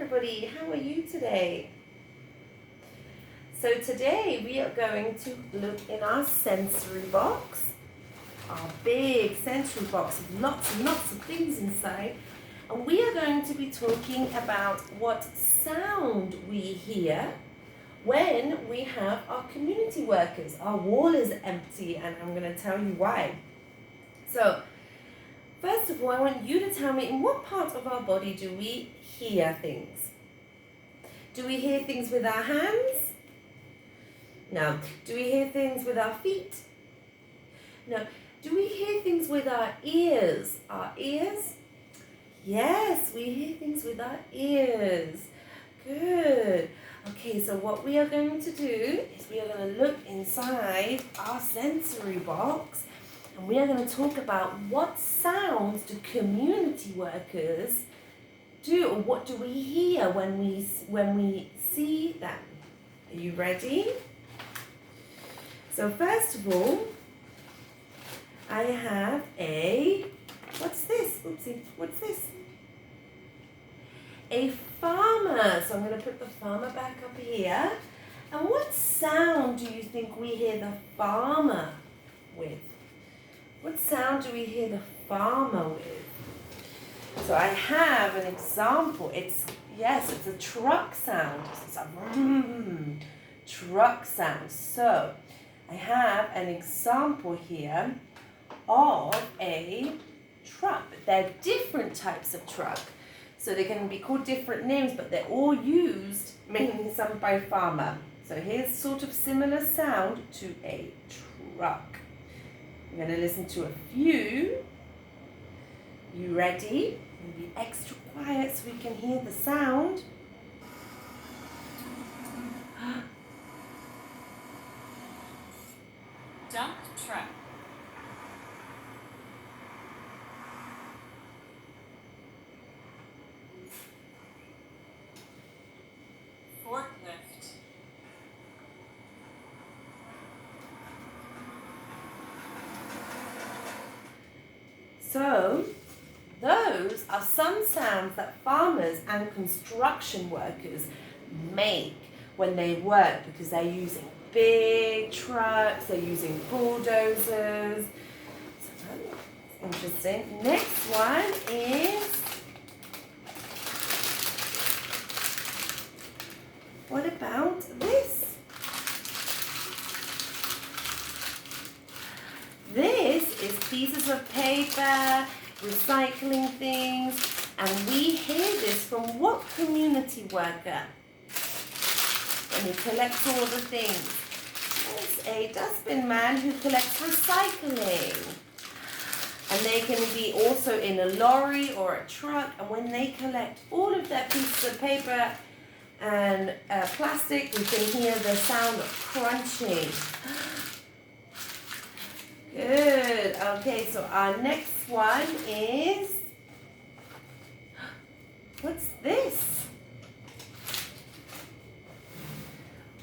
everybody, how are you today? So today we are going to look in our sensory box, our big sensory box with lots and lots of things inside, and we are going to be talking about what sound we hear when we have our community workers. Our wall is empty and I'm going to tell you why. So first of all, I want you to tell me, in what part of our body do we hear things? Do we hear things with our hands? No. Do we hear things with our feet? No. Do we hear things with our ears? Our ears? Yes, we hear things with our ears. Good. Okay, so what we are going to do is we are going to look inside our sensory box, and we are going to talk about what sounds do community workers do, or what do we hear when we see them. Are you ready? So first of all, I have what's this? Oopsie, what's this? A farmer. So I'm going to put the farmer back up here. And what sound do you think we hear the farmer with? What sound do we hear the farmer with? So I have an example. It's a truck sound. It's a truck sound. So I have an example here of a truck. They're different types of truck. So they can be called different names, but they're all used, mainly some by farmer. So here's sort of similar sound to a truck. I'm going to listen to a few. You ready? And be extra quiet so we can hear the sound. Dump truck. Forklift. So those are some sounds that farmers and construction workers make when they work, because they're using big trucks, they're using bulldozers. So that's interesting. Next one is, what about this? This is pieces of paper, recycling things, and we hear this from what community worker? When he collects all the things. There's a dustbin man who collects recycling. And they can be also in a lorry or a truck, and when they collect all of their pieces of paper and plastic, we can hear the sound of crunching. Good. Okay, so our next one is, what's this?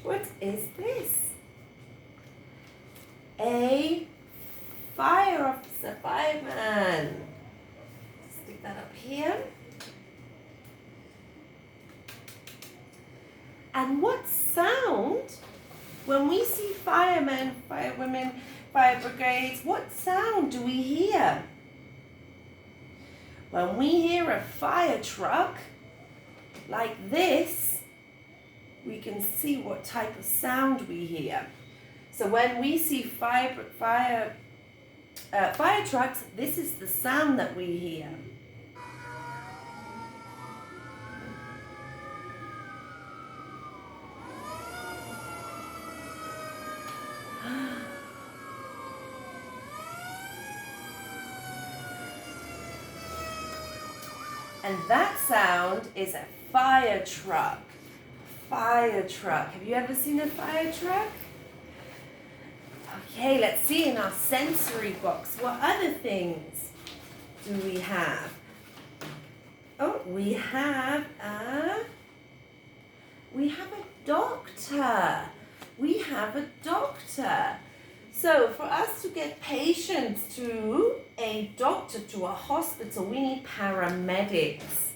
What is this? A fire officer, fireman. Stick that up here. And what sound, when we see firemen, firewomen, fire brigades, what sound do we hear? When we hear a fire truck like this, we can see what type of sound we hear. So when we see fire trucks, this is the sound that we hear. And that sound is a fire truck. Fire truck. Have you ever seen a fire truck? Okay, let's see in our sensory box. What other things do we have? Oh, we have a doctor. We have a doctor. So for us to get patients to a doctor, to a hospital, we need paramedics.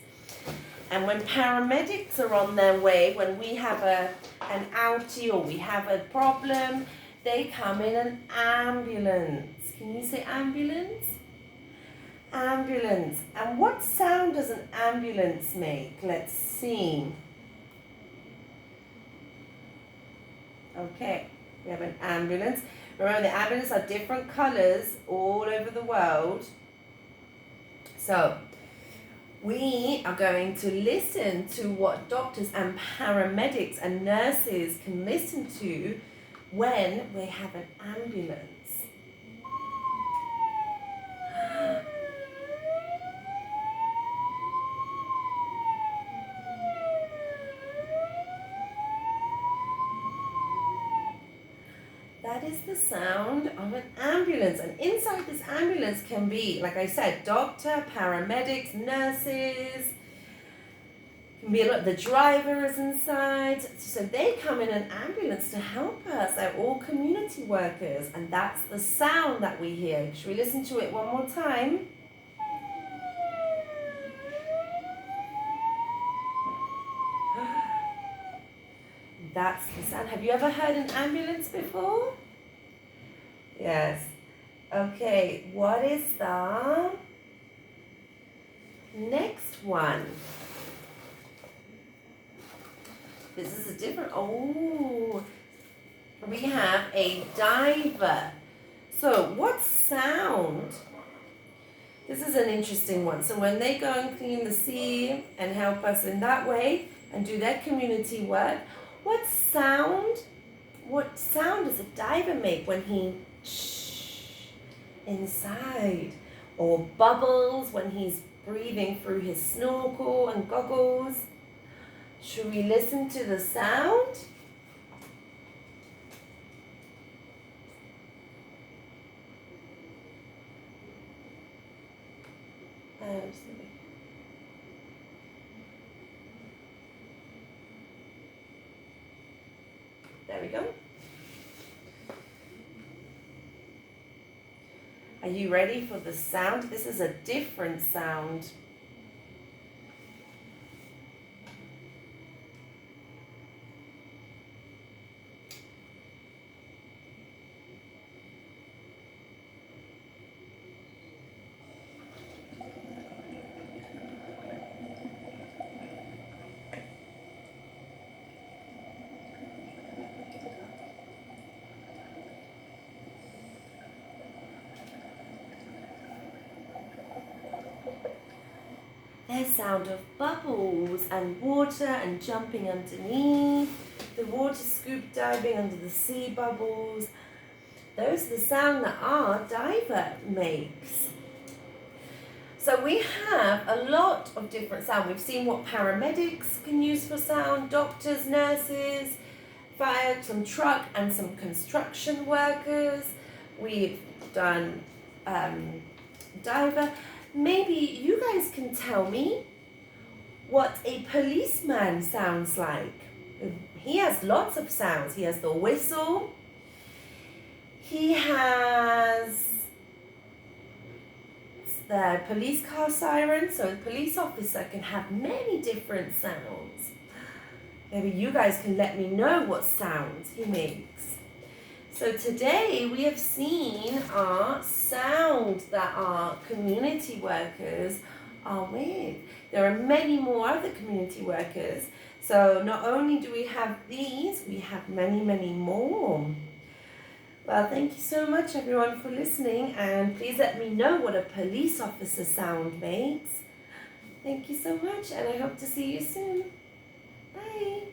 And when paramedics are on their way, when we have an outie or we have a problem, they come in an ambulance. Can you say ambulance? Ambulance. And what sound does an ambulance make? Let's see. Okay, we have an ambulance. Remember, the ambulance are different colors all over the world. So, we are going to listen to what doctors and paramedics and nurses can listen to when they have an ambulance. That is the sound of an ambulance. And inside this ambulance can be, like I said, doctor, paramedics, nurses. Can be a lot. The driver is inside. So they come in an ambulance to help us. They're all community workers. And that's the sound that we hear. Should we listen to it one more time? That's the sound. Have you ever heard an ambulance before? Yes. Okay, what is the next one? This is a different, we have a diver. So what sound? This is an interesting one. So when they go and clean the sea and help us in that way and do their community work, what sound does a diver make when he inside? Or bubbles when he's breathing through his snorkel and goggles? Should we listen to the sound? There we go. Are you ready for the sound? This is a different sound. There's sound of bubbles and water and jumping underneath, the water scoop diving under the sea bubbles. Those are the sound that our diver makes. So we have a lot of different sound. We've seen what paramedics can use for sound, doctors, nurses, fire, some truck and some construction workers. We've done diver. Maybe you guys can tell me what a policeman sounds like. He has lots of sounds. He has the whistle. He has the police car siren, so a police officer can have many different sounds. Maybe you guys can let me know what sounds he makes. So today we have seen our sound that our community workers are with. There are many more other community workers. So not only do we have these, we have many, many more. Well, thank you so much everyone for listening, and please let me know what a police officer sound makes. Thank you so much, and I hope to see you soon. Bye.